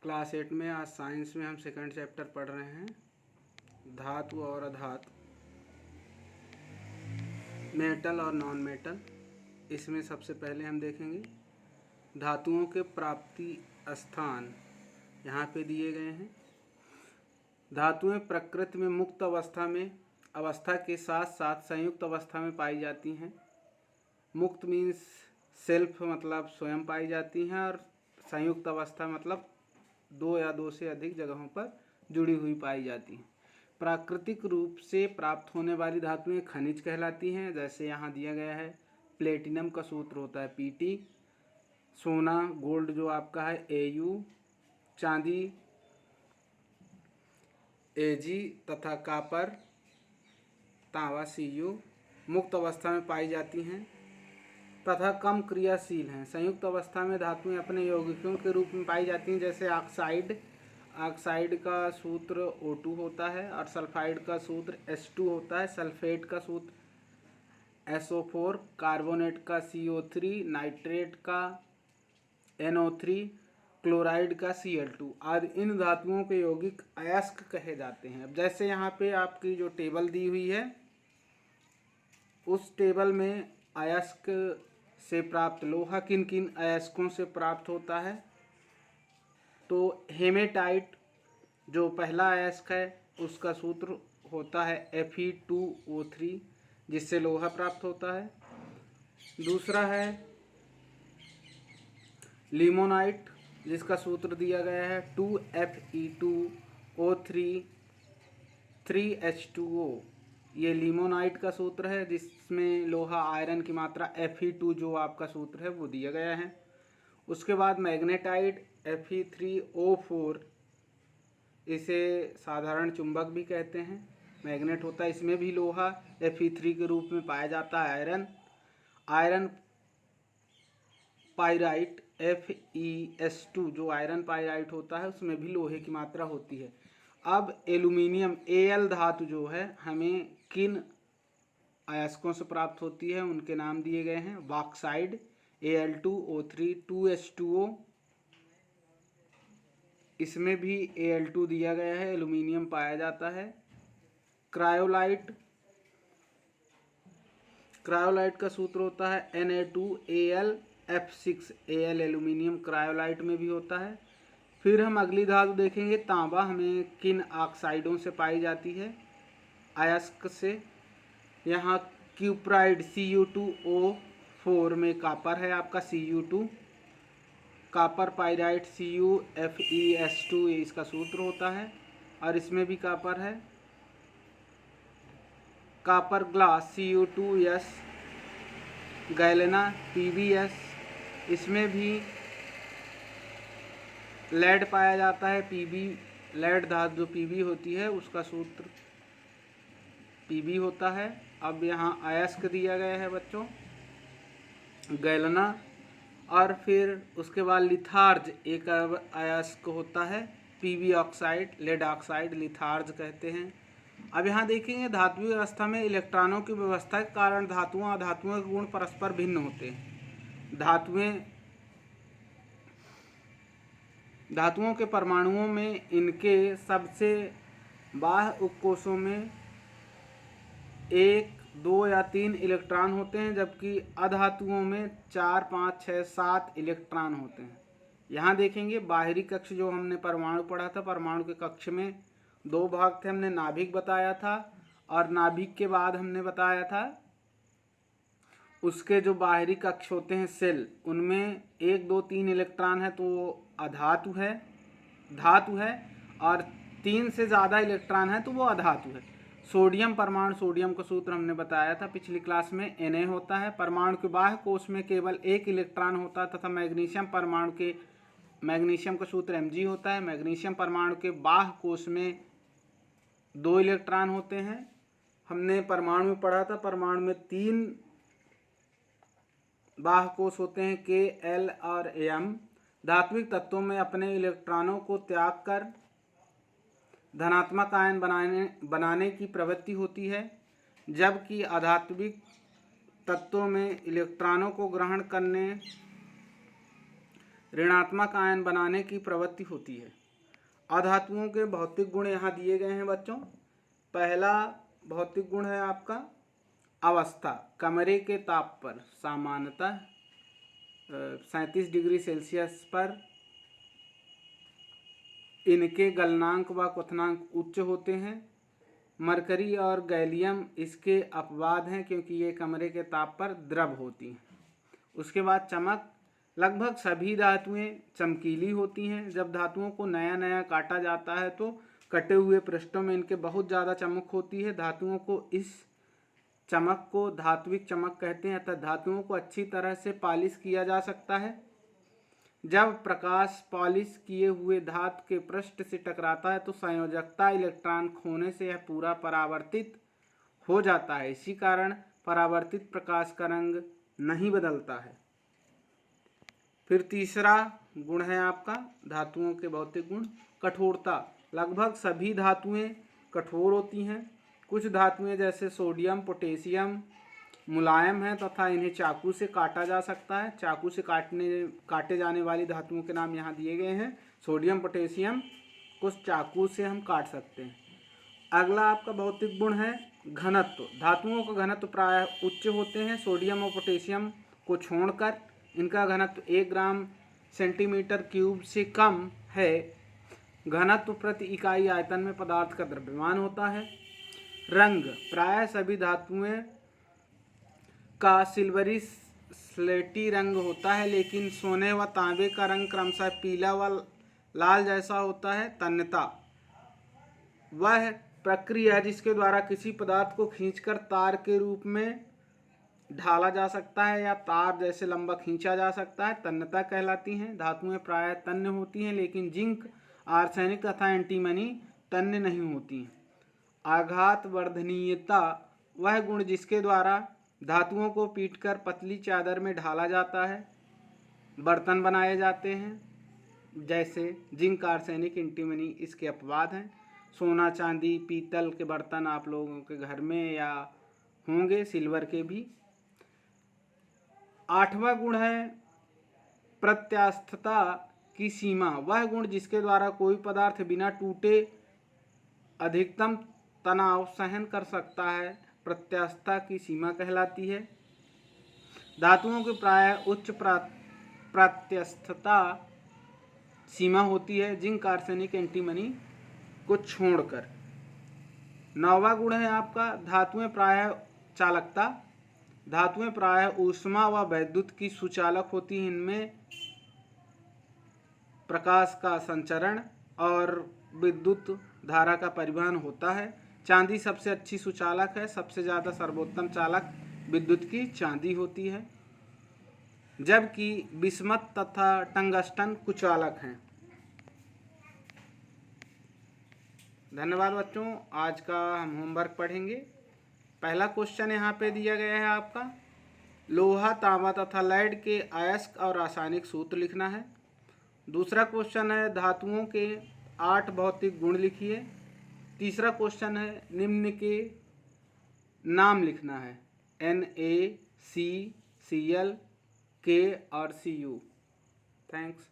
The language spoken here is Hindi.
क्लास 8 में आज साइंस में हम सेकंड चैप्टर पढ़ रहे हैं, धातु और अधातु, मेटल और नॉन मेटल। इसमें सबसे पहले हम देखेंगे धातुओं के प्राप्ति स्थान यहाँ पे दिए गए हैं। धातुएं प्रकृति में मुक्त अवस्था के साथ साथ संयुक्त अवस्था में पाई जाती हैं। मुक्त मीन्स सेल्फ मतलब स्वयं पाई जाती हैं, और संयुक्त अवस्था मतलब दो या दो से अधिक जगहों पर जुड़ी हुई पाई जाती हैं। प्राकृतिक रूप से प्राप्त होने वाली धातुएं खनिज कहलाती हैं। जैसे यहाँ दिया गया है, प्लेटिनम का सूत्र होता है Pt, सोना गोल्ड जो आपका है Au, चांदी Ag तथा कॉपर तांबा Cu मुक्त अवस्था में पाई जाती हैं तथा कम क्रियाशील हैं। संयुक्त अवस्था में धातुएं अपने यौगिकों के रूप में पाई जाती हैं। जैसे ऑक्साइड का सूत्र O2 होता है, और सल्फाइड का सूत्र H2 होता है। सल्फेट का सूत्र SO4, कार्बोनेट का CO3, नाइट्रेट का NO3, क्लोराइड का Cl2 आदि इन धातुओं के यौगिक अयस्क कहे जाते हैं। अब जैसे यहाँ पे आपकी जो टेबल दी हुई है, उस टेबल में अयस्क से प्राप्त लोहा किन किन अयस्कों से प्राप्त होता है, तो हेमेटाइट जो पहला अयस्क है उसका सूत्र होता है Fe2O3, जिससे लोहा प्राप्त होता है। दूसरा है लिमोनाइट, जिसका सूत्र दिया गया है 2Fe2O3 3H2O। ये लिमोनाइट का सूत्र है, जिसमें लोहा आयरन की मात्रा Fe2 जो आपका सूत्र है वो दिया गया है। उसके बाद मैग्नेटाइट Fe3O4, इसे साधारण चुंबक भी कहते हैं, मैग्नेट होता है। इसमें भी लोहा Fe3 के रूप में पाया जाता है। आयरन पाइराइट FeS2 जो आयरन पाइराइट होता है, उसमें भी लोहे की मात्रा होती है। अब एल्यूमिनियम Al धातु जो है हमें किन अयस्कों से प्राप्त होती है, उनके नाम दिए गए हैं। बॉक्साइड Al2O3 2H2O, इसमें भी Al2 दिया गया है, एल्यूमिनियम पाया जाता है। क्रायोलाइट का सूत्र होता है Na2AlF6, Al एल्यूमिनियम क्रायोलाइट में भी होता है। फिर हम अगली धातु देखेंगे, तांबा हमें किन ऑक्साइडों से पाई जाती है, अयस्क से। यहाँ क्यूप्राइड Cu2O4 में कॉपर है आपका Cu2, कॉपर पाइराइट CuFeS2 इसका सूत्र होता है, और इसमें भी कॉपर है। Copper glass Cu2S, galena PbS, इसमें भी लेड पाया जाता है। लेड धातु जो Pb होती है उसका सूत्र Pb होता है। अब यहाँ अयस्क दिया गया है बच्चों, गैलेना, और फिर उसके बाद लिथार्ज एक अयस्क होता है Pb oxide, lead oxide litharge कहते हैं। अब यहाँ देखेंगे धात्विक अवस्था में इलेक्ट्रॉनों की व्यवस्था के कारण धातुओं के गुण परस्पर भिन्न होते हैं। धातुओं के परमाणुओं में इनके सबसे बाह्य उपकोषों में 1, 2 या 3 इलेक्ट्रॉन होते हैं, जबकि अधातुओं में 4, 5, 6, 7 इलेक्ट्रॉन होते हैं। यहाँ देखेंगे बाहरी कक्ष जो हमने परमाणु पढ़ा था, परमाणु के कक्ष में 2 भाग थे। हमने नाभिक बताया था, और नाभिक के बाद हमने बताया था उसके जो बाहरी कक्ष होते हैं सेल, उनमें 1, 2, 3 इलेक्ट्रॉन है तो वो धातु है, और 3 से ज़्यादा इलेक्ट्रॉन है तो वो अधातु है। सोडियम परमाणु, सोडियम का सूत्र हमने बताया था पिछली क्लास में, Na होता है। परमाणु के बाह्य कोश में केवल 1 इलेक्ट्रॉन होता है, तथा मैग्नीशियम का सूत्र Mg होता है। मैग्नीशियम परमाणु के बाह्य कोश में 2 इलेक्ट्रॉन होते हैं। हमने परमाणु में पढ़ा था, परमाणु में 3 बाह्य कोश होते हैं, K, L और M। धात्विक तत्वों में अपने इलेक्ट्रॉनों को त्याग कर धनात्मक आयन बनाने की प्रवृत्ति होती है, जबकि अधात्विक तत्वों में इलेक्ट्रॉनों को ग्रहण करने ऋणात्मक आयन बनाने की प्रवृत्ति होती है। अधातुओं के भौतिक गुण यहाँ दिए गए हैं बच्चों। पहला भौतिक गुण है आपका अवस्था। कमरे के ताप पर सामान्यतः 37 डिग्री सेल्सियस पर इनके गलनांक व क्वथनांक उच्च होते हैं। मरकरी और गैलियम इसके अपवाद हैं क्योंकि ये कमरे के ताप पर द्रव होती हैं। उसके बाद चमक। लगभग सभी धातुएं चमकीली होती हैं। जब धातुओं को नया नया काटा जाता है तो कटे हुए पृष्ठों में इनके बहुत ज़्यादा चमक होती है। धातुओं को इस चमक को धात्विक चमक कहते हैं। अतः धातुओं को अच्छी तरह से पॉलिश किया जा सकता है। जब प्रकाश पॉलिश किए हुए धातु के पृष्ठ से टकराता है तो संयोजकता इलेक्ट्रॉन खोने से यह पूरा परावर्तित हो जाता है। इसी कारण परावर्तित प्रकाश का रंग नहीं बदलता है। फिर तीसरा गुण है आपका धातुओं के भौतिक गुण कठोरता। लगभग सभी धातुएं कठोर होती हैं। कुछ धातुएं जैसे सोडियम पोटेशियम मुलायम हैं तथा इन्हें चाकू से काटा जा सकता है। चाकू से काटे जाने वाली धातुओं के नाम यहाँ दिए गए हैं। सोडियम पोटेशियम को चाकू से हम काट सकते हैं। अगला आपका भौतिक गुण है घनत्व। धातुओं का घनत्व प्रायः उच्च होते हैं। सोडियम और पोटेशियम को छोड़कर इनका घनत्व 1 ग्राम सेंटीमीटर क्यूब से कम है। घनत्व प्रति इकाई आयतन में पदार्थ का द्रव्यमान होता है। रंग। प्रायः सभी धातुएं का सिल्वरी स्लेटी रंग होता है, लेकिन सोने व तांबे का रंग क्रमशः पीला व लाल जैसा होता है। तन्यता वह प्रक्रिया जिसके द्वारा किसी पदार्थ को खींचकर तार के रूप में ढाला जा सकता है या तार जैसे लंबा खींचा जा सकता है, तन्यता कहलाती हैं। धातुएं प्रायः तन्य होती हैं, लेकिन जिंक, आर्सेनिक तथा एंटीमनी तन्य नहीं होती हैं। आघात वर्धनीयता वह गुण जिसके द्वारा धातुओं को पीटकर पतली चादर में ढाला जाता है, बर्तन बनाए जाते हैं जैसे जिंक, आर्सेनिक, एंटीमनी इसके अपवाद हैं। सोना, चांदी, पीतल के बर्तन आप लोगों के घर में या होंगे, सिल्वर के भी। 8वां गुण है प्रत्यास्थता की सीमा। वह गुण जिसके द्वारा कोई पदार्थ बिना टूटे अधिकतम तनाव सहन कर सकता है, प्रत्यास्थता की सीमा कहलाती है। धातुओं की प्रायः उच्च प्रत्यास्थता सीमा होती है, जिंक, आर्सेनिक, एंटीमनी को छोड़कर। 9वां गुण है आपका धातुएं प्रायः चालकता। धातुएं प्रायः ऊष्मा व वैद्युत की सुचालक होती हैं। इनमें प्रकाश का संचरण और विद्युत धारा का परिवहन होता है। चांदी सबसे अच्छी सुचालक है। सबसे ज़्यादा सर्वोत्तम चालक विद्युत की चांदी होती है, जबकि बिस्मथ तथा टंगस्टन कुचालक हैं। धन्यवाद बच्चों। आज का हम होमवर्क पढ़ेंगे। पहला क्वेश्चन यहाँ पे दिया गया है आपका, लोहा, तांबा तथा लेड के अयस्क और रासायनिक सूत्र लिखना है। दूसरा क्वेश्चन है धातुओं के 8 भौतिक गुण लिखिए। तीसरा क्वेश्चन है निम्न के नाम लिखना है, Na, C, Cl, K और Cu। थैंक्स।